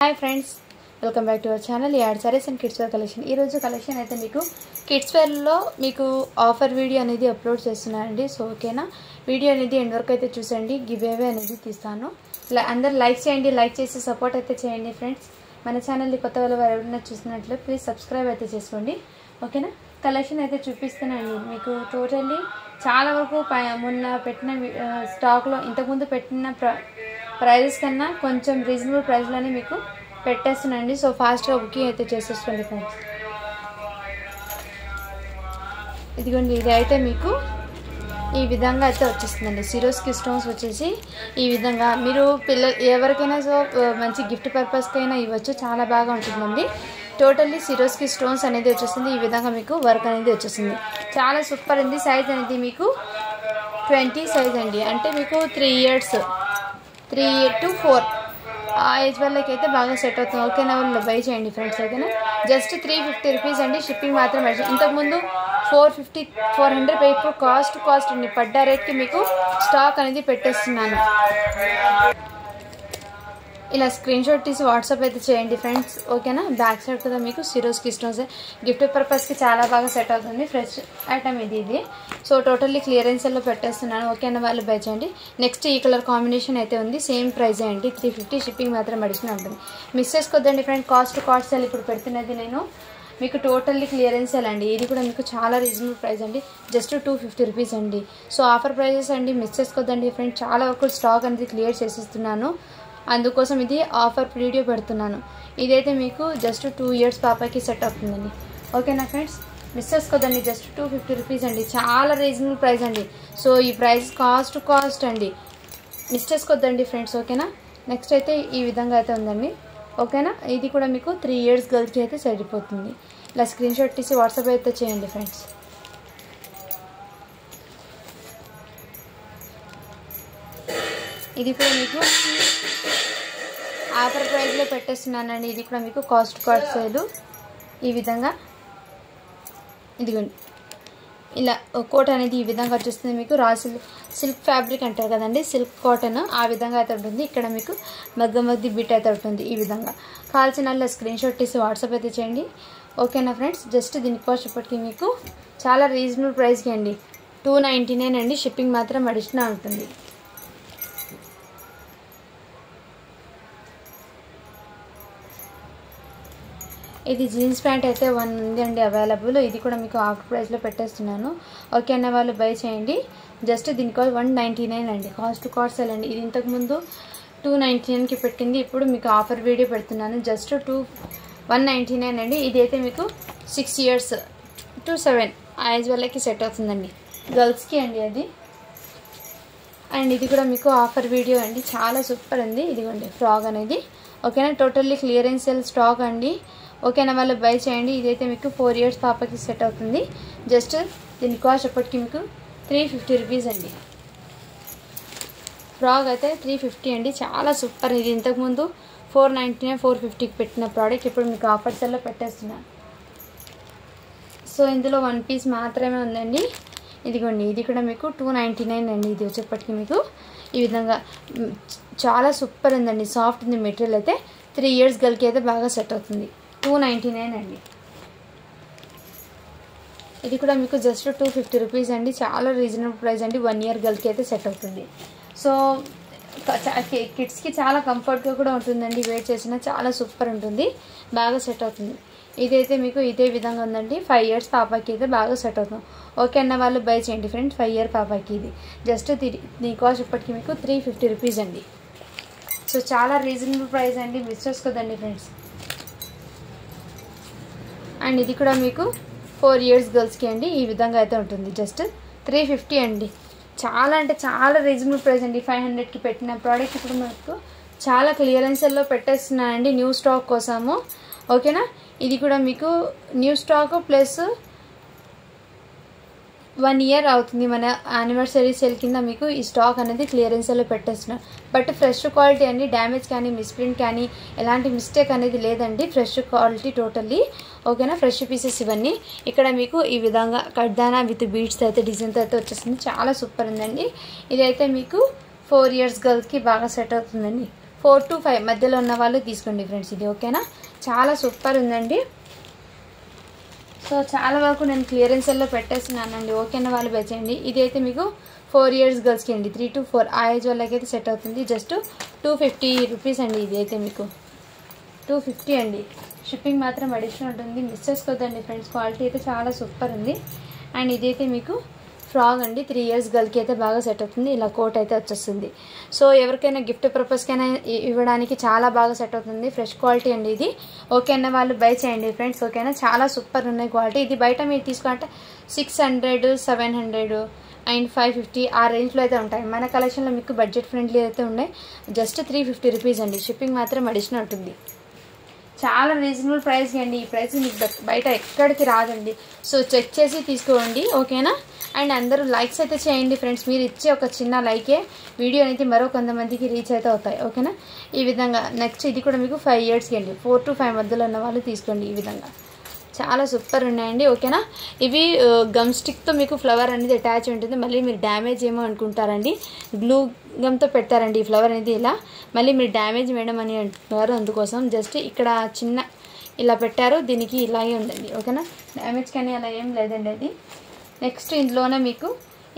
Hi friends welcome back to our channel याड sarees and kids wear collection ఈ రోజు collection అయితే మీకు కిడ్స్ వేర్ లో మీకు ఆఫర్ వీడియో అనేది అప్లోడ్ చేస్తున్నానండి సో ఓకేనా వీడియో అనేది ఎండ్ వరకు అయితే చూడండి గివ్ అవే అనేది తీస్తాను అందరూ లైక్ చేయండి లైక్ చేసి సపోర్ట్ అయితే చేయండి ఫ్రెండ్స్ మన ఛానల్ ని కొత్త వాళ్ళు ఎవరైనా చూస్తున్నట్లే ప్లీజ్ సబ్స్క్రైబ్ అయితే చేసుకోండి ఓకేనా కలెక్షన్ అయితే చూపిస్తానండి మీకు టోటల్లీ చాలా వరకు మొన్న పెట్టిన స్టాక్ లో ఇంతకు ముందు పెట్టిన ప్రైజెస్ కన్నా కొంచెం రీజనబుల్ ప్రైస్ లోనే మీకు పెట్టేస్తున్నానండి సో ఫాస్ట్ గా బుకింగ్ అయితే చేసేసుకోండి ఫ్రెండ్స్ ఇదిగోండి ఇది అయితే మీకు ఈ విధంగా అయితే వచ్చేస్తుందండి సిరోస్కి స్టోన్స్ వచ్చేసి ఈ విధంగా మీరు పిల్లలు ఎవరికైనా సో మంచి గిఫ్ట్ పర్పస్ కైనా ఇవ్వచ్చు చాలా బాగా ఉంటుందండి టోటల్లీ సిరోస్కి స్టోన్స్ అనేది వచ్చేస్తుంది ఈ విధంగా మీకు వర్క్ అనేది వచ్చేస్తుంది చాలా సూపర్ ఉంది సైజ్ అనేది మీకు 20 సైజ్ అండి అంటే మీకు 3 ఇయర్స్ 3 to 4 ఆ ఏజ్ వాళ్ళకి అయితే బాగా సెట్ అవుతుంది ఓకేనా వాళ్ళు బై చేయండి ఫ్రెండ్స్ ఓకేనా జస్ట్ 350 రూపీస్ అండి షిప్పింగ్ మాత్రమే ఇంతకుముందు 400 పే ఇప్పుడు కాస్ట్ అండి పడ్డ రేట్కి మీకు స్టాక్ అనేది పెట్టేస్తున్నాను ఇలా స్క్రీన్ షాట్ తీసి వాట్సాప్ అయితే చేయండి ఫ్రెండ్స్ ఓకేనా బ్యాక్ సైడ్ కూడా మీకు సిరోస్కి స్టోన్స్ గిఫ్ట్ పర్పస్కి చాలా బాగా సెట్ అవుతుంది ఫ్రెష్ ఐటమ్ ఇది సో టోటల్లీ క్లియరెన్స్ లో పెట్టేస్తున్నాను ఓకేనా వాళ్ళు బై చేయండి నెక్స్ట్ ఈ కలర్ కాంబినేషన్ అయితే ఉంది సేమ్ ప్రైస్ అండి 350 షిప్పింగ్ మాత్రం అడిషనల్ ఉంటుంది మిస్ చేసుకోవద్దండి ఫ్రెండ్ కాస్ట్ సేల్ ఇప్పుడు పెడుతున్నది నేను మీకు టోటల్లీ క్లియరెన్స్ అండి ఇది కూడా మీకు చాలా రీజనబుల్ ప్రైస్ అండి జస్ట్ 250 రూపీస్ అండి సో ఆఫర్ ప్రైజెస్ అండి మిస్ చేసుకోవద్దండి ఫ్రెండ్ చాలా వరకు స్టాక్ అనేది క్లియర్ చేసిస్తున్నాను అందుకోసం ఇది ఆఫర్ వీడియో పెడుతున్నాను ఇదైతే మీకు జస్ట్ 2 ఇయర్స్ పాపకి సెట్ అవుతుందండి ఓకేనా ఫ్రెండ్స్ మిస్ చేసుకోదండి జస్ట్ 250 రూపీస్ అండి చాలా రీజనబుల్ ప్రైస్ అండి సో ఈ ప్రైస్ కాస్ట్ అండి మిస్ చేసుకోదండి ఫ్రెండ్స్ ఓకేనా నెక్స్ట్ అయితే ఈ విధంగా అయితే ఉందండి ఓకేనా ఇది కూడా మీకు 3 ఇయర్స్ గర్ల్స్కి అయితే సరిపోతుంది ఇలా స్క్రీన్ షాట్ తీసి వాట్సాప్ అయితే చేయండి ఫ్రెండ్స్ ఇది కూడా మీకు ఆఫర్ ప్రైస్లో పెట్టేస్తున్నానండి ఇది కూడా మీకు కాస్ట్ సేల్ ఈ విధంగా ఇదిగోండి ఇలా కోట్ అనేది ఈ విధంగా వచ్చేస్తుంది మీకు రా సిల్క్ ఫ్యాబ్రిక్ అంటారు కదండి సిల్క్ కాటన్ ఆ విధంగా అయితే ఉంటుంది ఇక్కడ మీకు మధ్య బిట్ అయితే ఉంటుంది ఈ విధంగా కాల్చిన స్క్రీన్ షాట్ తీసి వాట్సాప్ అయితే చేయండి ఓకేనా ఫ్రెండ్స్ జస్ట్ దీని కాస్ట్ ఇప్పటికీ మీకు చాలా రీజనబుల్ ప్రైస్కి అండి 299 అండి షిప్పింగ్ మాత్రం అడిషనల్ ఉంటుంది ఇది జీన్స్ ప్యాంట్ అయితే 1 ఉంది అండి అవైలబుల్ ఇది కూడా మీకు ఆఫర్ ప్రైస్లో పెట్టేస్తున్నాను ఓకే అన్న వాళ్ళు బై చేయండి జస్ట్ దీని కాస్ట్ 199 అండి కాస్ట్ సేల్ అండి ఇది ఇంతకుముందు 299కి పెట్టింది ఇప్పుడు మీకు ఆఫర్ వీడియో పెడుతున్నాను జస్ట్ 199 అండి ఇదైతే మీకు 6 ఇయర్స్ to 7 ఏజ్ వాళ్ళకి సెట్ అవుతుందండి గర్ల్స్కి అండి అది అండ్ ఇది కూడా మీకు ఆఫర్ వీడియో అండి చాలా సూపర్ ఉంది ఇదిగోండి ఫ్రాక్ అనేది ఓకేనా టోటల్లీ క్లియరెన్స్ సేల్ స్టాక్ అండి ఓకేనా వాళ్ళు బై చేయండి ఇదైతే మీకు 4 ఇయర్స్ పాపకి సెట్ అవుతుంది జస్ట్ దీని కాస్ట్ ఎప్పటికీ మీకు 350 రూపీస్ అండి ఫ్రాక్ అయితే 350 అండి చాలా సూపర్ ఇది ఇంతకుముందు 499 450కి పెట్టిన ప్రోడక్ట్ ఇప్పుడు మీకు ఆఫర్ సెల్లో పెట్టేస్తున్నాను సో ఇందులో 1 పీస్ మాత్రమే ఉందండి ఇదిగోండి ఇది కూడా మీకు 299 అండి ఇది వచ్చేప్పటికి మీకు ఈ విధంగా చాలా సూపర్ ఉందండి సాఫ్ట్ ఉంది మెటీరియల్ అయితే 3 ఇయర్స్ గర్ల్కి అయితే బాగా సెట్ అవుతుంది 299 అండి ఇది కూడా మీకు జస్ట్ 250 రూపీస్ అండి చాలా రీజనబుల్ ప్రైస్ అండి 1 ఇయర్ గర్ల్కి అయితే సెట్ అవుతుంది సో కిడ్స్కి చాలా కంఫర్ట్గా కూడా ఉంటుందండి వేర్ చేసినా చాలా సూపర్ ఉంటుంది బాగా సెట్ అవుతుంది ఇదైతే మీకు ఇదే విధంగా ఉందండి 5 ఇయర్స్ పాపకి అయితే బాగా సెట్ అవుతుంది ఓకే అన్న వాళ్ళు బై చేయండి ఫ్రెండ్స్ 5 ఇయర్ పాపకి ఇది జస్ట్ దీని కాస్ట్ ఇప్పటికి మీకు 350 రూపీస్ అండి సో చాలా రీజనబుల్ ప్రైస్ అండి మిస్ చేసుకోదండి ఫ్రెండ్స్ అండ్ ఇది కూడా మీకు 4 ఇయర్స్ గర్ల్స్కి అండి ఈ విధంగా అయితే ఉంటుంది జస్ట్ 350 అండి చాలా అంటే చాలా రీజనబుల్ ప్రైస్ అండి 500కి పెట్టిన ప్రోడక్ట్ ఇప్పుడు మనకు చాలా క్లియరెన్స్లో పెట్టేస్తున్నానండి న్యూ స్టాక్ కోసము ఓకేనా ఇది కూడా మీకు న్యూ స్టాక్ ప్లస్ 1 ఇయర్ అవుతుంది మన యానివర్సరీ సేల్ కింద మీకు ఈ స్టాక్ అనేది క్లియరెన్స్లో పెట్టేస్తున్నాం బట్ ఫ్రెష్ క్వాలిటీ అండి డ్యామేజ్ కానీ మిస్ప్రింట్ కానీ ఎలాంటి మిస్టేక్ అనేది లేదండి ఫ్రెష్ క్వాలిటీ టోటల్లీ ఓకేనా ఫ్రెష్ పీసెస్ ఇవన్నీ ఇక్కడ మీకు ఈ విధంగా కడ్దానా విత్ బీడ్స్ అయితే డిజైన్తో అయితే వచ్చేస్తుంది చాలా సూపర్ ఉందండి ఇదైతే మీకు 4 ఇయర్స్ గర్ల్స్కి బాగా సెట్ అవుతుందండి 4 to 5 మధ్యలో ఉన్న వాళ్ళు తీసుకోండి ఫ్రెండ్స్ ఇది ఓకేనా. చాలా సూపర్ ఉందండి. సో చాలా వరకు నేను క్లియరెన్స్లో పెట్టేస్తున్నానండి. ఓకేనా వాళ్ళు బెచ్చండి. ఇది అయితే మీకు 4 years గర్ల్స్కి అండి, 3 to 4 ఆ ఏజ్ వాళ్ళకి అయితే సెట్ అవుతుంది. జస్ట్ 250 రూపీస్ అండి. ఇది అయితే మీకు 250 అండి. షిప్పింగ్ మాత్రం అడిషనల్ ఉంటుంది, మిస్ చేసుకోవద్దండి ఫ్రెండ్స్. క్వాలిటీ అయితే చాలా సూపర్ ఉంది. అండ్ ఇదైతే మీకు ఫ్రాక్ అండి, 3 years గర్ల్కి అయితే బాగా సెట్ అవుతుంది. ఇలా కోట్ అయితే వచ్చేస్తుంది. సో ఎవరికైనా గిఫ్ట్ పర్పస్కైనా ఇవ్వడానికి చాలా బాగా సెట్ అవుతుంది. ఫ్రెష్ క్వాలిటీ అండి ఇది. ఓకే అన్న వాళ్ళు బై చేయండి ఫ్రెండ్స్. ఓకేనా, చాలా సూపర్ ఉన్నాయి క్వాలిటీ. ఇది బయట మీరు తీసుకుంటే 600, 700 అండ్ 550 ఆ రేంజ్లో అయితే ఉంటాయి. మన కలెక్షన్లో మీకు బడ్జెట్ ఫ్రెండ్లీ అయితే ఉన్నాయి. జస్ట్ 350 రూపీస్ అండి. షిప్పింగ్ మాత్రం అడిషనల్ ఉంటుంది. చాలా రీజనబుల్ ప్రైస్ అండి. ఈ ప్రైస్ మీకు బయట ఎక్కడికి రాదండి. సో చెక్ చేసి తీసుకోండి ఓకేనా. అండ్ అందరూ లైక్స్ అయితే చేయండి ఫ్రెండ్స్. మీరు ఇచ్చే ఒక చిన్న లైకే వీడియో అనేది మరో కొంతమందికి రీచ్ అయితే అవుతాయి ఓకేనా. ఈ విధంగా నెక్స్ట్ ఇది కూడా మీకు 5 yearsకి అండి, 4 to 5 మధ్యలో ఉన్న వాళ్ళు తీసుకోండి. ఈ విధంగా చాలా సూపర్ ఉన్నాయండి ఓకేనా. ఇవి గమ్ స్టిక్తో మీకు ఫ్లవర్ అనేది అటాచ్ ఉంటుంది. మళ్ళీ మీరు డ్యామేజ్ ఏమో అనుకుంటారండి, గ్లూ గమ్తో పెట్టారండి ఈ ఫ్లవర్ అనేది. ఇలా మళ్ళీ మీరు డ్యామేజ్ మేడం అని అంటున్నారు, అందుకోసం జస్ట్ ఇక్కడ చిన్న ఇలా పెట్టారు. దీనికి ఇలాగే ఉందండి ఓకేనా. డ్యామేజ్ కానీ అలా ఏం లేదండి అది. నెక్స్ట్ ఇందులోనే మీకు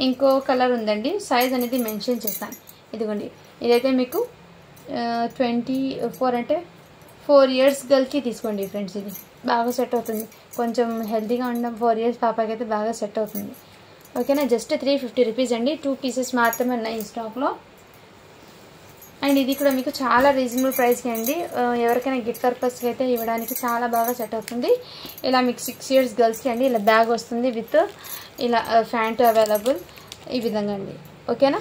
ఇంకో కలర్ ఉందండి. సైజ్ అనేది మెన్షన్ చేస్తాను. ఇదిగోండి, ఇదైతే మీకు 24 అంటే 4 years గర్ల్కి తీసుకోండి ఫ్రెండ్స్. ఇది బాగా సెట్ అవుతుంది. కొంచెం హెల్తీగా ఉన్న 4 years పాపకి అయితే బాగా సెట్ అవుతుంది ఓకేనా. జస్ట్ 350 రూపీస్ అండి. 2 pieces మాత్రమే ఉన్నాయి ఈ స్టాక్లో. అండ్ ఇది కూడా మీకు చాలా రీజనబుల్ ప్రైస్కి అండి. ఎవరికైనా గిఫ్ట్ పర్పస్కి అయితే ఇవ్వడానికి చాలా బాగా సెట్ అవుతుంది. ఇలా మీకు 6 years గర్ల్స్కి అండి. ఇలా బ్యాగ్ వస్తుంది విత్ ఇలా ఫ్యాంట్ అవైలబుల్ ఈ విధంగా అండి ఓకేనా.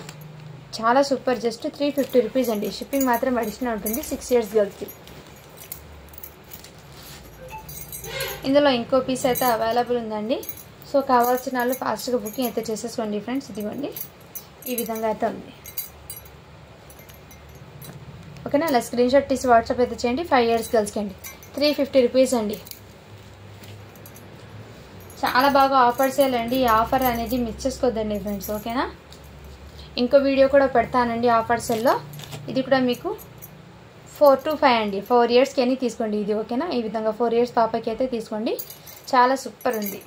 చాలా సూపర్. జస్ట్ 350 రూపీస్ అండి. షిప్పింగ్ మాత్రం అడిషనల్ ఉంటుంది 6 years గర్ల్స్కి. ఇందులో ఇంకో పీస్ అయితే అవైలబుల్ ఉందండి. సో కావాల్సిన వాళ్ళు ఫాస్ట్గా బుకింగ్ అయితే చేసేసుకోండి ఫ్రెండ్స్. ఇదిగోండి ఈ విధంగా అయితే ఉంది ఓకేనా. అలా స్క్రీన్ షాట్ తీసి వాట్సాప్ అయితే చేయండి. 5 years గర్ల్స్కి అండి, 350 రూపీస్ అండి. చాలా బాగా ఆఫర్ సేల్ అండి. ఈ ఆఫర్ అనేది మిస్ చేసుకోవద్దండి ఫ్రెండ్స్ ఓకేనా. ఇంకో వీడియో కూడా పెడతానండి ఆఫర్ సేల్లో. ఇది కూడా మీకు 4 to 5 అండి, 4 yearsకి అని తీసుకోండి ఇది ఓకేనా. ఈ విధంగా 4 years పాపకి అయితే తీసుకోండి. చాలా సూపర్ ఉంది.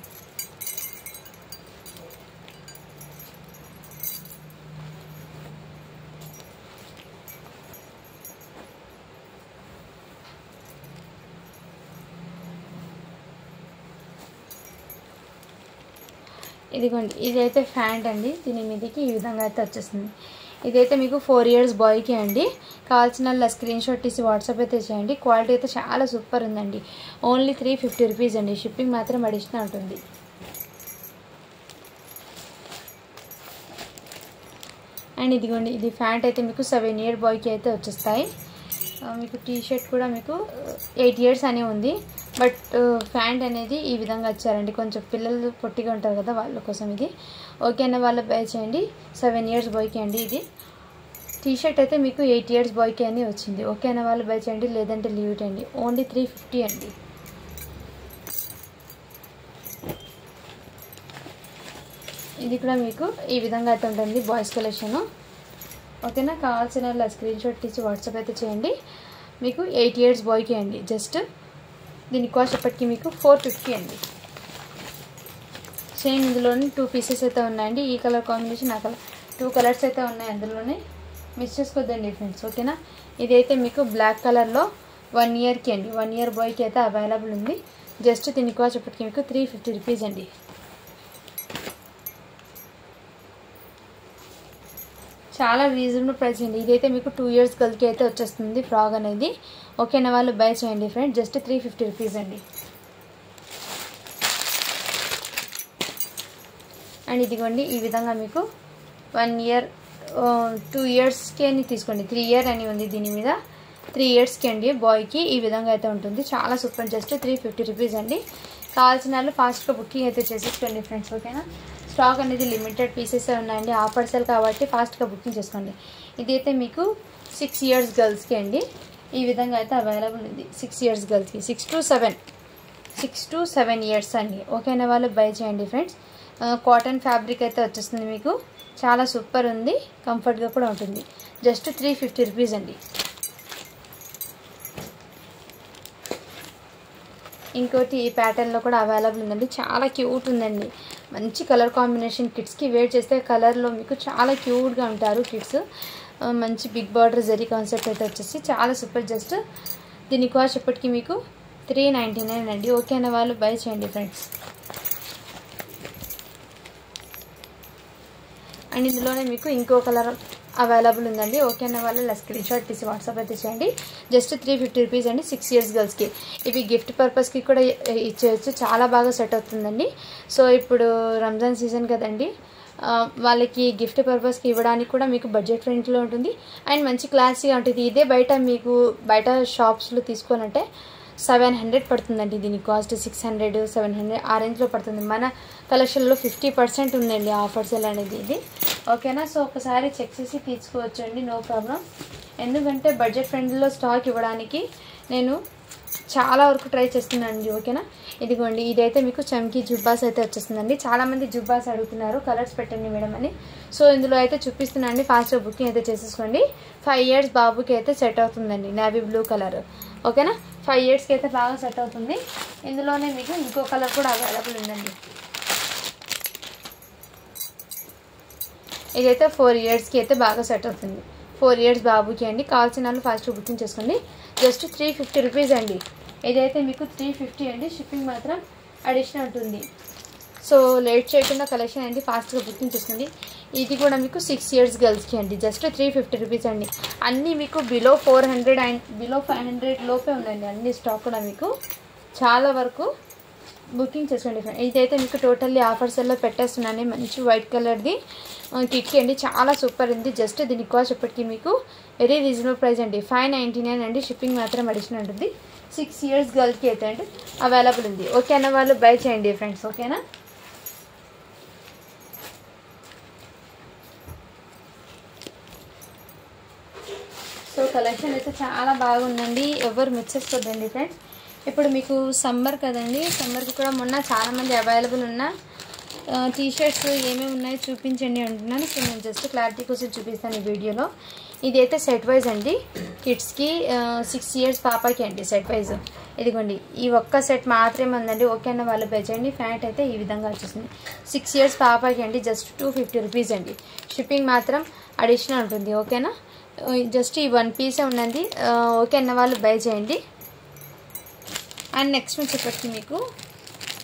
ఇదిగోండి, ఇదైతే ఫ్యాంట్ అండి. దీని మీదకి ఈ విధంగా అయితే వచ్చేస్తుంది. ఇదైతే మీకు 4 years బాయ్కి అండి. కావాల్సిన స్క్రీన్ షాట్ తీసి వాట్సాప్ అయితే చేయండి. క్వాలిటీ అయితే చాలా సూపర్ ఉందండి. ఓన్లీ 350 రూపీస్ అండి. షిప్పింగ్ మాత్రం అడిషనల్ ఉంటుంది. అండ్ ఇదిగోండి, ఇది ఫ్యాంట్ అయితే మీకు 7 year బాయ్కి అయితే వచ్చేస్తాయి. మీకు టీ షర్ట్ కూడా మీకు 8 years అని ఉంది. బట్ ఫ్యాంట్ అనేది ఈ విధంగా వచ్చారండి. కొంచెం పిల్లలు పొట్టిగా ఉంటారు కదా, వాళ్ళ కోసం ఇది ఓకే అన్న వాళ్ళు బై చేయండి. 7 years బాయ్కి అండి. ఇది టీ షర్ట్ అయితే మీకు 8 years బాయ్కి అని వచ్చింది. ఓకే అన్న వాళ్ళు బై చేయండి, లేదంటే లీవ్ ఇట్ అండి. ఓన్లీ 350 అండి. ఇది కూడా మీకు ఈ విధంగా అయితే ఉంటుంది బాయ్స్ కలెక్షన్ ఓకేనా. కావాల్సిన వాళ్ళ స్క్రీన్ షాట్ తీసి వాట్సాప్ అయితే చేయండి. మీకు 8 years బాయ్కి అండి. జస్ట్ దీని కాస్ట్ ఎప్పటికీ మీకు 450 అండి. సేమ్ ఇందులోనే 2 pieces అయితే ఉన్నాయండి. ఈ కలర్ కాంబినేషన్ ఆ కలర్ 2 colors అయితే ఉన్నాయి అందులోనే. మిస్ చేసుకోవద్దండి ఫ్రెండ్స్ ఓకేనా. ఇదైతే మీకు బ్లాక్ కలర్లో 1 yearకి అండి. 1 year బాయ్కి అయితే అవైలబుల్ ఉంది. జస్ట్ దీని కాస్ట్ ఎప్పటికీ మీకు 350 రూపీస్ అండి. చాలా రీజనబుల్ ప్రైస్ అండి. ఇదైతే మీకు 2 years గర్ల్కి అయితే వచ్చేస్తుంది ఫ్రాక్ అనేది. ఓకేనా వాళ్ళు బై చేయండి ఫ్రెండ్స్. జస్ట్ 350 రూపీస్ అండి. అండ్ ఇదిగోండి ఈ విధంగా మీకు 1 year 2 yearsకి అని తీసుకోండి. 3 year అని ఉంది దీని మీద. 3 yearsకి అండి బాయ్కి ఈ విధంగా అయితే ఉంటుంది. చాలా సూపర్. జస్ట్ 350 రూపీస్ అండి. కావాల్సిన వాళ్ళు ఫాస్ట్గా బుకింగ్ అయితే చేసేసుకోండి ఫ్రెండ్స్ ఓకేనా. స్టాక్ అనేది లిమిటెడ్ పీసెస్ ఉన్నాయండి. ఆఫర్ సేల్ కాబట్టి ఫాస్ట్గా బుకింగ్ చేసుకోండి. ఇదైతే మీకు 6 years గర్ల్స్కి అండి. ఈ విధంగా అయితే అవైలబుల్ ఉంది 6 years గర్ల్స్కి. 6 to 7 years అండి. ఓకేనా వాళ్ళు బై చేయండి ఫ్రెండ్స్. కాటన్ ఫ్యాబ్రిక్ అయితే వచ్చేస్తుంది మీకు. చాలా సూపర్ ఉంది, కంఫర్ట్గా కూడా ఉంటుంది. జస్ట్ 350 రూపీస్ అండి. ఇంకోటి ఈ ప్యాటర్న్లో కూడా అవైలబుల్ ఉందండి. చాలా క్యూట్ ఉందండి. మంచి కలర్ కాంబినేషన్. కిడ్స్కి వేర్ చేస్తే కలర్లో మీకు చాలా క్యూట్గా ఉంటారు కిడ్స్. మంచి బిగ్ బార్డర్ జరీ కాన్సెప్ట్ అయితే వచ్చేసి చాలా సూపర్. జస్ట్ దీని కాస్ట్ ఇప్పటికి మీకు 399 అండి. ఓకే అనే వాళ్ళు బై చేయండి ఫ్రెండ్స్. అండ్ ఇందులోనే మీకు ఇంకో కలర్ అవైలబుల్ ఉందండి. ఓకే అన్న వాళ్ళు ఇలా స్క్రీన్ షాట్ తీసి వాట్సాప్ అయితే చేయండి. జస్ట్ 350 రూపీస్ అండి. 6 years గర్ల్స్కి. ఇవి గిఫ్ట్ పర్పస్కి కూడా ఇచ్చేయచ్చు. చాలా బాగా సెట్ అవుతుందండి. సో ఇప్పుడు రంజాన్ సీజన్ కదండి, వాళ్ళకి గిఫ్ట్ పర్పస్కి ఇవ్వడానికి కూడా మీకు బడ్జెట్ ఫ్రెండ్లీలో ఉంటుంది అండ్ మంచి క్లాసీగా ఉంటుంది. ఇదే బయట షాప్స్లో తీసుకోవాలంటే 700 పడుతుందండి. దీని కాస్ట్ 600, 700 ఆ రేంజ్లో పడుతుంది. మన కలెక్షన్లో 50% ఉందండి ఆఫర్స్ అనేది ఇది. ఓకేనా? సో ఒకసారి చెక్ చేసి తీసుకోవచ్చు అండి, నో ప్రాబ్లం. ఎందుకంటే బడ్జెట్ ఫ్రెండ్లీలో స్టాక్ ఇవ్వడానికి నేను చాలా వరకు ట్రై చేస్తున్నానండి. ఓకేనా? ఇదిగోండి, ఇదైతే మీకు చమ్కీ జుబ్బాస్ అయితే వచ్చేస్తుందండి. చాలామంది జుబ్బాస్ అడుగుతున్నారు, కలర్స్ పెట్టండి మేడం అని. సో ఇందులో అయితే చూపిస్తున్నానండి. ఫాస్ట్గా బుకింగ్ అయితే చేసేసుకోండి. 5 years బాబుకి అయితే సెట్ అవుతుందండి. Navy blue colour. ఓకేనా? 5 yearsకి అయితే బాగా సెట్ అవుతుంది. ఇందులోనే మీకు ఇంకో కలర్ కూడా అవైలబుల్ ఉందండి. ఇదైతే 4 yearsకి అయితే బాగా సెట్ అవుతుంది. 4 years బాబుకి అండి. కావాల్సిన వాళ్ళు ఫాస్ట్ బుకింగ్ చేసుకోండి. జస్ట్ 350 రూపీస్ అండి. ఇదైతే మీకు 350 అండి. షిప్పింగ్ మాత్రం అడిషనల్ ఉంటుంది. సో లేట్ చేయకుండా కలెక్షన్ అండి ఫాస్ట్గా బుకింగ్ చేసుకోండి. ఇది కూడా మీకు 6 years గర్ల్స్కి అండి. జస్ట్ 350 రూపీస్ అండి. అన్నీ మీకు బిలో 400 అండ్ బిలో 500 లోపే ఉందండి అన్ని స్టాక్ కూడా. మీకు చాలా వరకు బుకింగ్ చేసుకోండి. ఇదైతే మీకు టోటల్లీ ఆఫర్స్లో పెట్టేస్తున్నాను. మంచి వైట్ కలర్ది కిట్కి అండి. చాలా సూపర్ ఉంది. జస్ట్ దీని కాస్ట్ ఇప్పటికీ మీకు వెరీ రీజనబుల్ ప్రైస్ అండి. 599 అండి. షిప్పింగ్ మాత్రం అడిషనల్ ఉంటుంది. 6 years గర్ల్కి అయితే అంటే అవైలబుల్ ఉంది. ఓకే అన్న వాళ్ళు బై చేయండి ఫ్రెండ్స్. ఓకేనా? సో కలెక్షన్ అయితే చాలా బాగుందండి. ఎవరు మిస్ చేసుకోవద్దండి ఫ్రెండ్స్. ఇప్పుడు మీకు సమ్మర్ కదండి, సమ్మర్కి కూడా మొన్న చాలామంది అవైలబుల్ ఉన్న టీషర్ట్స్ ఏమేమి ఉన్నాయో చూపించండి అంటున్నాను. సో నేను జస్ట్ క్లారిటీ కోసం చూపిస్తాను ఈ వీడియోలో. ఇదైతే సెట్ వైజ్ అండి. కిడ్స్కి 6 years పాపకి అండి సెట్ వైజ్. ఇదిగోండి, ఈ ఒక్క సెట్ మాత్రమే ఉందండి. ఓకే అన్న వాళ్ళు పే చేయండి. ప్యాంట్ అయితే ఈ విధంగా వచ్చేసింది. 6 years పాపకి అండి. జస్ట్ 250 రూపీస్ అండి. షిప్పింగ్ మాత్రం అడిషనల్ ఉంటుంది. ఓకేనా? జస్ట్ ఈ 1 piece ఉన్నది. ఓకే అన్న వాళ్ళు బై చేయండి. అండ్ నెక్స్ట్ వచ్చేప్పటికి మీకు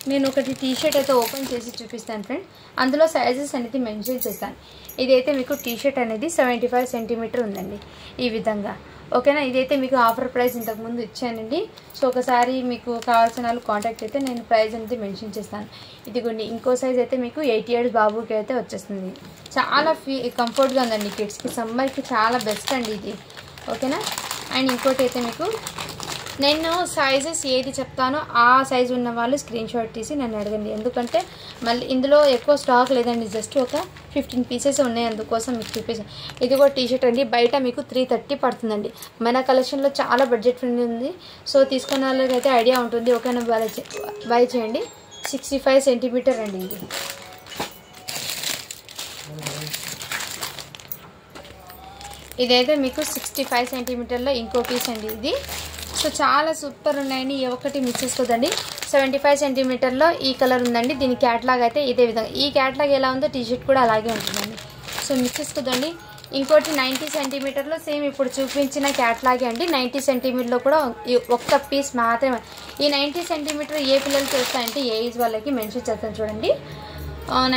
నేను ఒకటి టీషర్ట్ అయితే ఓపెన్ చేసి చూపిస్తాను ఫ్రెండ్. అందులో సైజెస్ అనేది మెన్షన్ చేస్తాను. ఇదైతే మీకు టీషర్ట్ అనేది 75 centimeter ఉందండి ఈ విధంగా. ఓకేనా? ఇదైతే మీకు ఆఫర్ ప్రైస్ ఇంతకుముందు ఇచ్చానండి. సో ఒకసారి మీకు కావాల్సిన వాళ్ళు కాంటాక్ట్ అయితే నేను ప్రైస్ అనేది మెన్షన్ చేస్తాను. ఇదిగోండి, ఇంకో సైజ్ అయితే మీకు 8 years బాబుకి అయితే వచ్చేస్తుంది. చాలా కంఫర్ట్గా ఉందండి కిడ్స్కి. సమ్మర్కి చాలా బెస్ట్ అండి ఇది. ఓకేనా? అండ్ ఇంకోటి అయితే మీకు నేను సైజెస్ ఏది చెప్తానో ఆ సైజు ఉన్న వాళ్ళు స్క్రీన్ షాట్ తీసి నన్ను అడగండి. ఎందుకంటే మళ్ళీ ఇందులో ఎక్కువ స్టాక్ లేదండి. జస్ట్ ఒక 15 pieces ఉన్నాయి. అందుకోసం మీకు చూపిస్తాను. ఇది కూడా టీషర్ట్ అండి. బయట మీకు 330 పడుతుందండి. మన కలెక్షన్లో చాలా బడ్జెట్ ఫ్రెండ్లీ ఉంది. సో తీసుకున్న వాళ్ళకి అయితే ఐడియా ఉంటుంది. ఓకేనా? బై చేయండి. 65 centimeter అండి ఇది. ఇదైతే మీకు 65 centimeterలో ఇంకో పీస్ అండి ఇది. సో చాలా సూపర్ ఉన్నాయండి. ఏ ఒక్కటి మిస్ చేసుకోదండి. 75 centimeterలో ఈ కలర్ ఉందండి. దీని క్యాట్లాగ్ అయితే ఇదే విధంగా. ఈ క్యాట్లాగ్ ఎలా ఉందో టీషర్ట్ కూడా అలాగే ఉంటుందండి. సో మిస్ చేసుకోదండి. ఇంకోటి 90 centimeterలో సేమ్ ఇప్పుడు చూపించిన క్యాట్లాగే అండి. 90 centimeterలో కూడా ఒక్క పీస్ మాత్రమే. ఈ 90 centimeter ఏ పిల్లలకి వస్తాయంటే ఏ ఏజ్ వాళ్ళకి మెన్షన్ చేస్తాను చూడండి.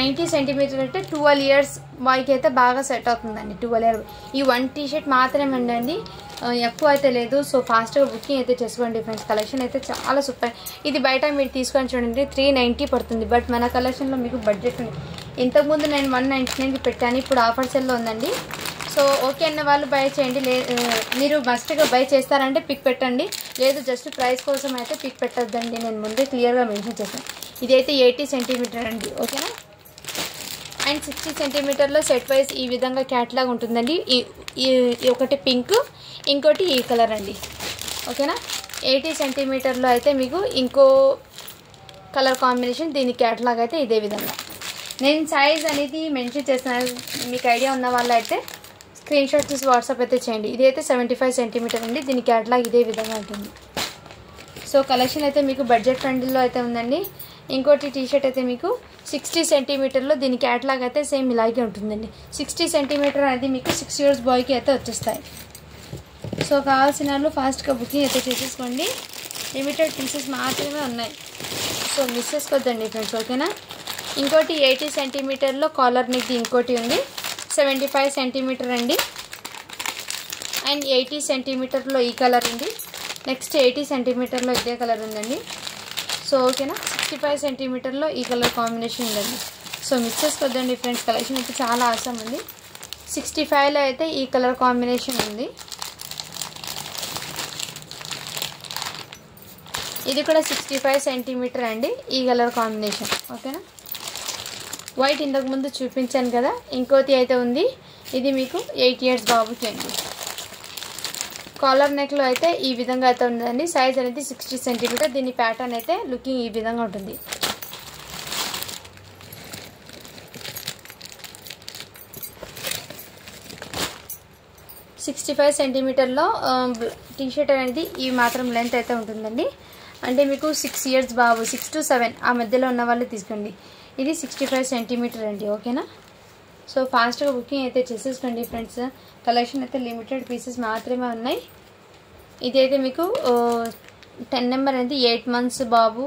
90 centimeter అంటే 12 years బాయ్కి అయితే బాగా సెట్ అవుతుందండి. 12 years ఈ 1 టీషర్ట్ మాత్రమే అండి. ఎక్కువ అయితే లేదు. సో ఫాస్ట్గా బుకింగ్ అయితే చేసుకోండి ఫ్రెండ్స్. కలెక్షన్ అయితే చాలా సూపర్. ఇది బయట మీరు తీసుకొని చూడండి 390 పడుతుంది. బట్ మన కలెక్షన్లో మీకు బడ్జెట్ ఉంది. ఇంతకుముందు నేను 199కి పెట్టాను. ఇప్పుడు ఆఫర్ సెల్లో ఉందండి. సో ఓకే అన్న వాళ్ళు బై చేయండి. మీరు మస్ట్గా బై చేస్తారంటే పిక్ పెట్టండి. లేదు జస్ట్ ప్రైస్ కోసం అయితే పిక్ పెట్టద్దండి. నేను ముందే క్లియర్గా మెన్షన్ చేస్తాను. ఇదైతే 80 centimeter అండి. ఓకేనా? అండ్ 60 centimeterలో సెట్ వైజ్ ఈ విధంగా క్యాట్లాగ్ ఉంటుందండి. ఒకటి పింక్, ఇంకోటి ఈ కలర్ అండి. ఓకేనా? 80 centimeterలో అయితే మీకు ఇంకో కలర్ కాంబినేషన్. దీని క్యాట్లాగ్ అయితే ఇదే విధంగా. నేను సైజ్ అనేది మెన్షన్ చేస్తున్నాను. మీకు ఐడియా ఉన్న వాళ్ళు అయితే స్క్రీన్ షాట్ తీసి వాట్సాప్ అయితే చేయండి. ఇది అయితే 75 centimeter అండి. దీని క్యాట్లాగ్ ఇదే విధంగా ఉంటుంది. సో కలెక్షన్ అయితే మీకు బడ్జెట్ ఫ్రెండ్లీలో అయితే ఉందండి. ఇంకోటి టీషర్ట్ అయితే మీకు 60 సెంటీమీటర్లో, దీని క్యాట్లాగ్ అయితే సేమ్ ఇలాగే ఉంటుందండి. 60 సెంటీమీటర్ అనేది మీకు 6 years బాయ్కి అయితే వచ్చేస్తాయి. సో కావాల్సిన వాళ్ళు ఫాస్ట్గా బుకింగ్ అయితే చేసేసుకోండి. లిమిటెడ్ పీసెస్ మాత్రమే ఉన్నాయి, సో మిస్ చేసుకోవద్దండి ఫ్రెండ్స్, ఓకేనా. ఇంకోటి 80 సెంటీమీటర్లో కాలర్ నెక్ ఇంకోటి ఉంది, 75 సెంటీమీటర్ అండి. అండ్ 80 సెంటీమీటర్లో ఈ కలర్ ఉంది. నెక్స్ట్ 80 సెంటీమీటర్లో ఇదే కలర్ ఉందండి. సో ఓకేనా, 65 సెంటీమీటర్లో ఈ కలర్ కాంబినేషన్ ఉందండి. సో మిస్ చేసుకోవద్దండి ఫ్రెండ్స్, కలెక్షన్ అయితే చాలా ఆసమ్ ఉంది. 65లో అయితే ఈ కలర్ కాంబినేషన్ ఉంది. ఇది కూడా 65 సెంటీమీటర్ అండి, ఈ కలర్ కాంబినేషన్, ఓకేనా. వైట్ ఇంతకు ముందు చూపించాను కదా, ఇంకోటి అయితే ఉంది. ఇది మీకు 8 years బాబుకి అండి. కాలర్ నెక్లో అయితే ఈ విధంగా అయితే ఉందండి. సైజ్ అనేది 60 సెంటీమీటర్. దీని ప్యాటర్న్ అయితే లుకింగ్ ఈ విధంగా ఉంటుంది. $65 సెంటీమీటర్లో టీషర్ట్ అనేది ఈ మాత్రం లెంత్ అయితే ఉంటుందండి. అంటే మీకు 6 years బాబు, 6 to 7 ఆ మధ్యలో ఉన్న వాళ్ళు తీసుకోండి. ఇది 65 సెంటీమీటర్ అండి, ఓకేనా. సో ఫాస్ట్గా బుకింగ్ అయితే చేసేసుకోండి ఫ్రెండ్స్. కలెక్షన్ అయితే లిమిటెడ్ పీసెస్ మాత్రమే ఉన్నాయి. ఇదైతే మీకు 10 నెంబర్ అనేది 8 months బాబు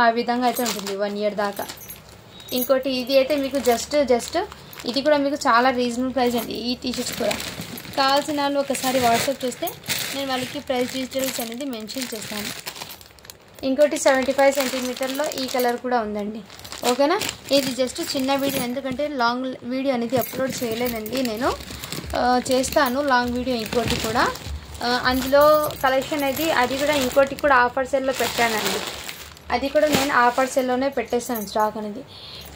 ఆ విధంగా అయితే ఉంటుంది, 1 year దాకా. ఇంకోటి ఇది అయితే మీకు జస్ట్ ఇది కూడా మీకు చాలా రీజనబుల్ ప్రైస్ అండి. ఈ టీషర్ట్స్ కూడా కావాల్సిన వాళ్ళు ఒకసారి వాట్సాప్ చేస్తే నేను వాళ్ళకి ప్రైస్ డీటెయిల్స్ అనేది మెన్షన్ చేస్తాను. ఇంకోటి 75 సెంటీమీటర్లో ఈ కలర్ కూడా ఉందండి, ఓకేనా. ఇది జస్ట్ చిన్న వీడియో, ఎందుకంటే లాంగ్ వీడియో అనేది అప్లోడ్ చేయలేదండి. నేను చేస్తాను లాంగ్ వీడియో ఇంకోటి కూడా. అందులో కలెక్షన్ అనేది అది కూడా ఇంకోటి కూడా ఆఫర్ సెల్లో పెట్టానండి. అది కూడా నేను ఆఫర్ సెల్లోనే పెట్టేస్తాను స్టాక్ అనేది.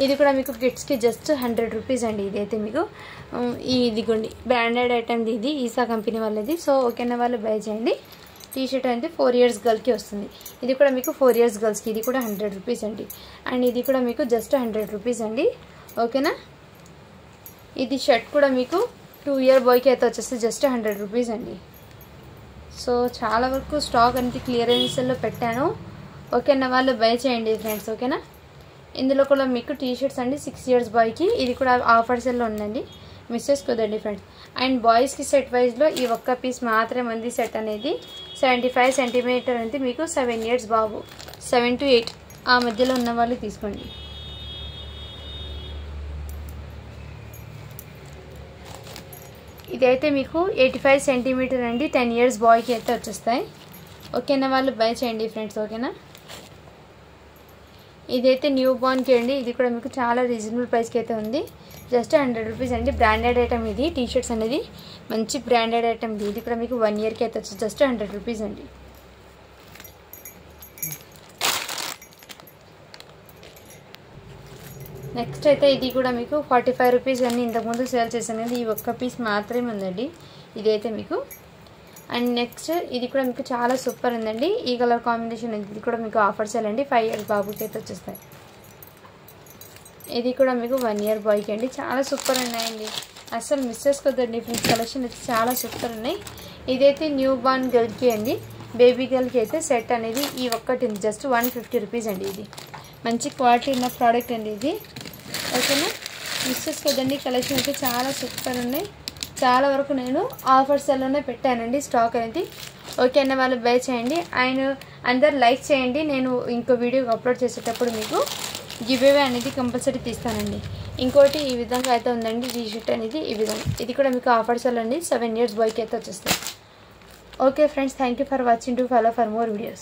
ఇది కూడా మీకు కిడ్స్కి జస్ట్ 100 రూపీస్ అండి. ఇదైతే మీకు ఇదిగోండి బ్రాండెడ్ ఐటమ్, ఇది ఈసా కంపెనీ వాళ్ళది. సో ఓకేనా, వాళ్ళు బై చేయండి. టీషర్ట్ అనేది 4 years గర్ల్కి వస్తుంది. ఇది కూడా మీకు 4 years గర్ల్స్కి, ఇది కూడా 100 రూపీస్ అండి. అండ్ ఇది కూడా మీకు జస్ట్ 100 రూపీస్ అండి, ఓకేనా. ఇది షర్ట్ కూడా మీకు 2 year బాయ్కి అయితే వచ్చేస్తే జస్ట్ 100 రూపీస్ అండి. సో చాలా వరకు స్టాక్ అనేది క్లియరెన్స్లో పెట్టాను, ఓకేనా. వాళ్ళు బై చేయండి ఫ్రెండ్స్, ఓకేనా. ఇందులో కూడా మీకు టీషర్ట్స్ అండి 6 years బాయ్కి, ఇది కూడా ఆఫర్ సెల్లో ఉందండి, మిస్ చేసుకోదండి ఫ్రెండ్స్. అండ్ బాయ్స్కి సెట్ వైజ్లో ఈ ఒక్క పీస్ మాత్రమే ఉంది. సెట్ అనేది 75 సెంటీమీటర్ అనేది మీకు 7 years బాబు, 7 to 8 ఆ మధ్యలో ఉన్న వాళ్ళు తీసుకోండి. ఇదైతే మీకు 85 సెంటీమీటర్ అండి, 10 years బాయ్కి అయితే వచ్చేస్తాయి, ఓకేనా. వాళ్ళు బై చేయండి ఫ్రెండ్స్, ఓకేనా. ఇదైతే న్యూ బార్న్కి అండి. ఇది కూడా మీకు చాలా రీజనబుల్ ప్రైస్కి అయితే ఉంది, జస్ట్ 100 రూపీస్ అండి. బ్రాండెడ్ ఐటమ్ ఇది, టీషర్ట్స్ అనేది మంచి బ్రాండెడ్ ఐటమ్ ఇది. ఇది కూడా మీకు 1 yearకి అయితే వచ్చి జస్ట్ 100 రూపీస్ అండి. నెక్స్ట్ అయితే ఇది కూడా మీకు 45 రూపీస్ అని ఇంతకుముందు సేల్ చేశాను కదా, ఈ ఒక్క పీస్ మాత్రమే ఉందండి ఇదైతే మీకు. అండ్ నెక్స్ట్ ఇది కూడా మీకు చాలా సూపర్ ఉందండి, ఈ కలర్ కాంబినేషన్. ఇది కూడా మీకు ఆఫర్ సేల్ అండి, 5 years బాబుకి అయితే వచ్చేస్తాయి. ఇది కూడా మీకు 1 year బాయ్కి అండి. చాలా సూపర్ ఉన్నాయండి, అసలు మిస్ చేసుకోవద్దండి ఫ్రెండ్స్. కలెక్షన్ అయితే చాలా సూపర్ ఉన్నాయి. ఇదైతే న్యూ బార్న్ గర్ల్కి అండి, బేబీ గర్ల్కి అయితే సెట్ అనేది ఈ ఒక్కటి జస్ట్ 150 రూపీస్ అండి. ఇది మంచి క్వాలిటీ ఉన్న ప్రోడక్ట్ అండి ఇది, ఓకేనా. మిస్ చేసుకోవద్దండి, కలెక్షన్ అయితే చాలా సూపర్ ఉన్నాయి. చాలా వరకు నేను ఆఫర్ సెల్లోనే పెట్టానండి స్టాక్ అనేది, ఓకే అన్న వాళ్ళు బై చేయండి. అండ్ అందరు లైక్ చేయండి. నేను ఇంకో వీడియో అప్లోడ్ చేసేటప్పుడు మీకు గివ్ అవే అనేది కంపల్సరీ తీస్తానండి. ఇంకోటి ఈ విధంగా అయితే ఉందండి టీషర్ట్ అనేది, ఈ విధంగా. ఇది కూడా మీకు ఆఫర్ సెల్ అండి, 7 years బాయ్కి అయితే వచ్చేస్తాయి. Okay friends, thank you for watching. To follow for more videos.